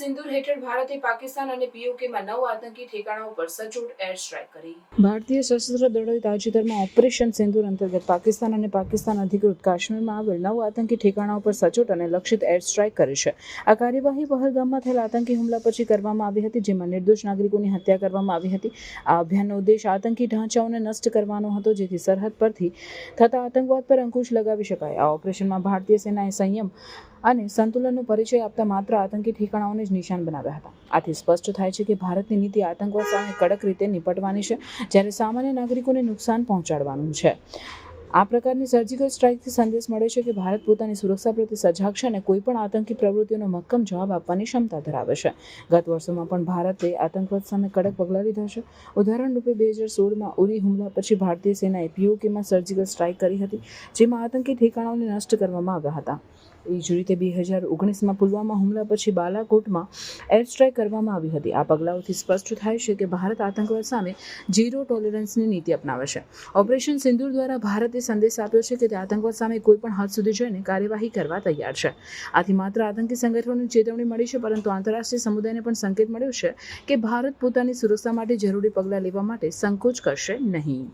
સિંદૂર હેઠળ ભારતે પાકિસ્તાન અને પીઓકેમાં 9 આતંકી ઠેકાણાઓ પર સચોટ એર સ્ટ્રાઇક કરી. ભારતીય સશસ્ત્ર દળોએ તાજેતરમાં ઓપરેશન સિંદૂર અંતર્ગત પાકિસ્તાન અને પાકિસ્તાન અધિકૃત કાશ્મીરમાં આવેલ 9 આતંકી ઠેકાણાઓ પર સચોટ અને લક્ષિત એર સ્ટ્રાઇક કરી છે. આ કાર્યવાહી પહલગામમાં થયેલ આતંકી હુમલા પછી કરવામાં આવી હતી, જેમાં નિર્દોષ નાગરિકોની હત્યા કરવામાં આવી હતી. આ અભિયાનનો ઉદ્દેશ આતંકી ઢાંચાઓને નષ્ટ કરવાનો હતો, જેથી સરહદ પરથી થતા આતંકવાદ પર અંકુશ લગાવી શકાય. આ ઓપરેશનમાં ભારતીય સેનાએ સંયમ અને સંતુલનનો પરિચય આપતા માત્ર આતંકી ઠેકાણાઓને જ નિશાન બનાવ્યા હતા. આથી સ્પષ્ટ થાય છે કે ભારતની નીતિ આતંકવાદ સામે કડક રીતે નિપટવાની છે, જ્યારે સામાન્ય નાગરિકોને નુકસાન પહોંચાડવાનું છે. આ પ્રકારની સર્જિકલ સ્ટ્રાઇકથી સંદેશ મળે છે કે ભારત પોતાની સુરક્ષા પ્રત્યે સજાગ છે અને કોઈપણ આતંકી પ્રવૃત્તિઓનો મક્કમ જવાબ આપવાની ક્ષમતા ધરાવે છે. ગત વર્ષોમાં પણ ભારતે આતંકવાદ સામે કડક પગલાં લીધા છે. ઉદાહરણ રૂપે 2016માં ઉરી હુમલા પછી ભારતીય સેનાએ પીઓકેમાં સર્જિકલ સ્ટ્રાઇક કરી હતી, જેમાં આતંકી ઠેકાણાઓને નષ્ટ કરવામાં આવ્યા હતા. એ જ રીતે 2019માં પુલવામા હુમલા પછી બાલાકોટમાં એર સ્ટ્રાઇક કરવામાં આવી હતી. આ પગલાઓથી સ્પષ્ટ થાય છે કે ભારત આતંકવાદ સામે ઝીરો ટોલરન્સની નીતિ અપનાવે છે. ઓપરેશન સિંદૂર દ્વારા ભારતે સંદેશ આપ્યો છે કે તે આતંકવાદ સામે કોઈ પણ હદ સુધી જઈને કાર્યવાહી કરવા તૈયાર છે. આથી માત્ર આતંકી સંગઠનોને ચેતવણી મળી છે, પરંતુ આંતરરાષ્ટ્રીય સમુદાયને પણ સંકેત મળ્યો છે કે ભારત પોતાની સુરક્ષા માટે જરૂરી પગલાં લેવા માટે સંકોચ કરશે નહીં.